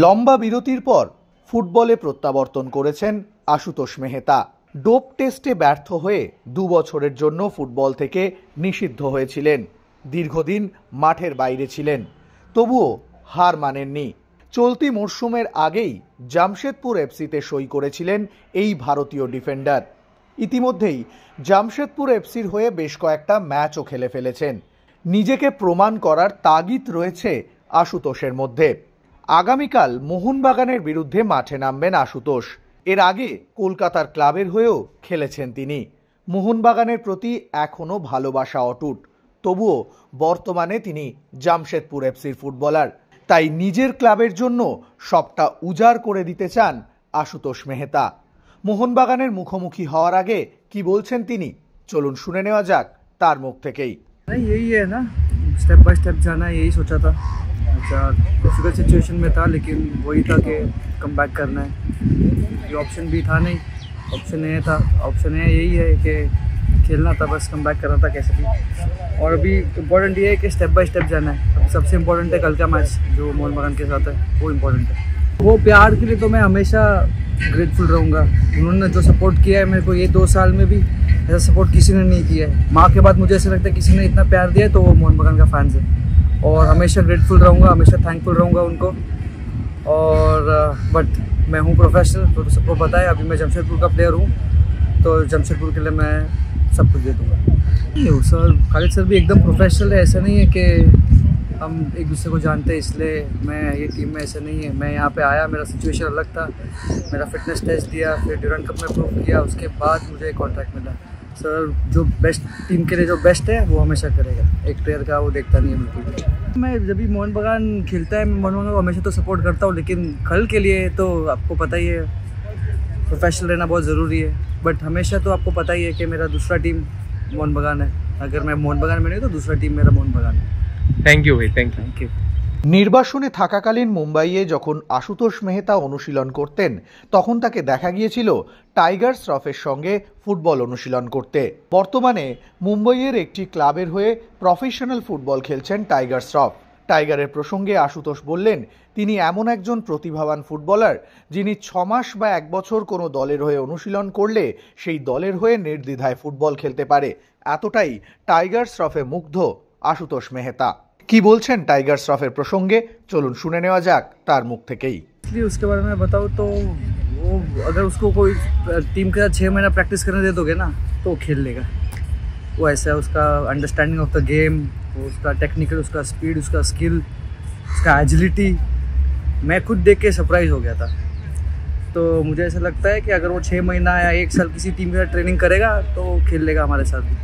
লম্বা বিরতির পর ফুটবলে প্রত্যাবর্তন করেছেন আশুতোষ মেহতা। ডোপ টেস্টে ব্যর্থ হয়ে 2 বছরের জন্য ফুটবল থেকে নিষিদ্ধ হয়েছিলেন। দীর্ঘদিন মাঠের বাইরে ছিলেন, তবুও হার মানেননি। চলতি মরশুমের আগেই জামশেদপুর এফসিতে সই করেছিলেন এই ভারতীয় ডিফেন্ডার। ইতিমধ্যেই জামশেদপুর এফসির হয়ে বেশ কয়েকটা ম্যাচও খেলে ফেলেছেন। নিজেকে প্রমাণ করার তাগিদ রয়েছে আশুতোষের মধ্যে। আগামীকাল মোহনবাগানের বিরুদ্ধে মাঠে নামবেন আশুতোষ। এর আগে কলকাতার ক্লাবের হয়েও খেলেছেন তিনি। মোহনবাগানের প্রতি এখনও ভালোবাসা অটুট, তবুও বর্তমানে তিনি জামশেদপুর এফসির ফুটবলার। তাই নিজের ক্লাবের জন্য সবটা উজাড় করে দিতে চান আশুতোষ মেহতা। মোহনবাগানের মুখোমুখি হওয়ার আগে কি বলছেন তিনি, চলুন শুনে নেওয়া যাক তার মুখ থেকেই। यही है ना, स्टेप बाय स्टेप जाना, यही सोचा था। अच्छा, डिफिकल्ट सिचुएशन में था, लेकिन वही था कि कम बैक करना है। ये ऑप्शन भी था नहीं, ऑप्शन ए था। ऑप्शन ए यही है कि खेलना था, बस कम बैक करना था कैसे भी। और अभी इम्पोर्टेंट ये है कि स्टेप बाय स्टेप जाना है। अभी सबसे इम्पोर्टेंट है कल का मैच जो मोहनबागान के साथ है, वो इम्पोर्टेंट है। वो प्यार के लिए तो मैं हमेशा ग्रेटफुल रहूँगा। उन्होंने जो सपोर्ट किया है मेरे को ये 2 साल में भी, ऐसा सपोर्ट किसी ने नहीं किया है। माँ के बाद मुझे ऐसा लगता है किसी ने इतना प्यार दिया है तो वो मोहनबागान का फैंस है। और हमेशा ग्रेटफुल रहूँगा, हमेशा थैंकफुल रहूँगा उनको। और बट मैं हूँ प्रोफेशनल, तो सबको पता है। अभी मैं जमशेदपुर का प्लेयर हूँ, तो जमशेदपुर के लिए मैं सब कुछ दे दूँगा। नहीं हो सर, खालिद सर भी एकदम प्रोफेशनल है। ऐसा नहीं है कि हम एक दूसरे को जानते हैं इसलिए मैं ये टीम में, ऐसा नहीं है। मैं यहाँ पे आया, मेरा सिचुएशन अलग था। मेरा फिटनेस टेस्ट दिया, फिर ड्यूरेंट कप में प्रूव किया, उसके बाद मुझे एक कॉन्ट्रैक्ट मिला। सर जो बेस्ट टीम के लिए जो बेस्ट है वो हमेशा करेगा। एक प्लेयर का वो देखता नहीं है बिल्कुल। मैं जब भी मोहनबागान खेलता है, मैं मोहनबागान को हमेशा तो सपोर्ट करता हूँ, लेकिन कल के लिए तो आपको पता ही है प्रोफेशनल रहना बहुत ज़रूरी है। बट हमेशा तो आपको पता ही है कि मेरा दूसरा टीम मोहनबागान है। अगर मैं मोहनबागान में नहीं तो दूसरा टीम मेरा मोहनबागान है। থ্যাংক ইউ ভাই, থ্যাংক ইউ। নির্বাসনে থাকাকালীন মুম্বাইয়ে যখন আশুতোষ মেহতা অনুশীলন করতেন, তখন তাকে দেখা গিয়েছিল টাইগার শ্রফের সঙ্গে ফুটবল অনুশীলন করতে। বর্তমানে মুম্বাইয়ের একটি ক্লাবের হয়ে প্রফেশনাল ফুটবল খেলছেন টাইগার শ্রফ। টাইগারের প্রসঙ্গে আশুতোষ বললেন, তিনি এমন একজন প্রতিভাবান ফুটবলার যিনি 6 মাস বা 1 বছর কোনো দলের হয়ে অনুশীলন করলে সেই দলের হয়ে নির্দ্বিধায় ফুটবল খেলতে পারে। এতটাই টাইগার শ্রফে মুগ্ধ আশুতোষ মেহতা। কি বলছেন টাইগার শ্রফের প্রসঙ্গে, চলুন শুনে নেওয়া যাক তার মুখ থেকেই। उसके बारे में बताऊँ तो वो अगर उसको कोई टीम के साथ 6 महीना प्रैक्टिस करने दे दोगे ना तो वो खेल लेगा। वो ऐसा है, उसका अंडरस्टैंडिंग ऑफ द गेम, उसका टेक्निकल, उसका स्पीड, उसका स्किल, उसका एजिलिटी, मैं खुद देख के सरप्राइज हो गया था। तो मुझे ऐसा लगता है कि अगर वो 6 महीना या 1 साल किसी टीम के साथ ट्रेनिंग करेगा तो खेल लेगा हमारे साथ भी।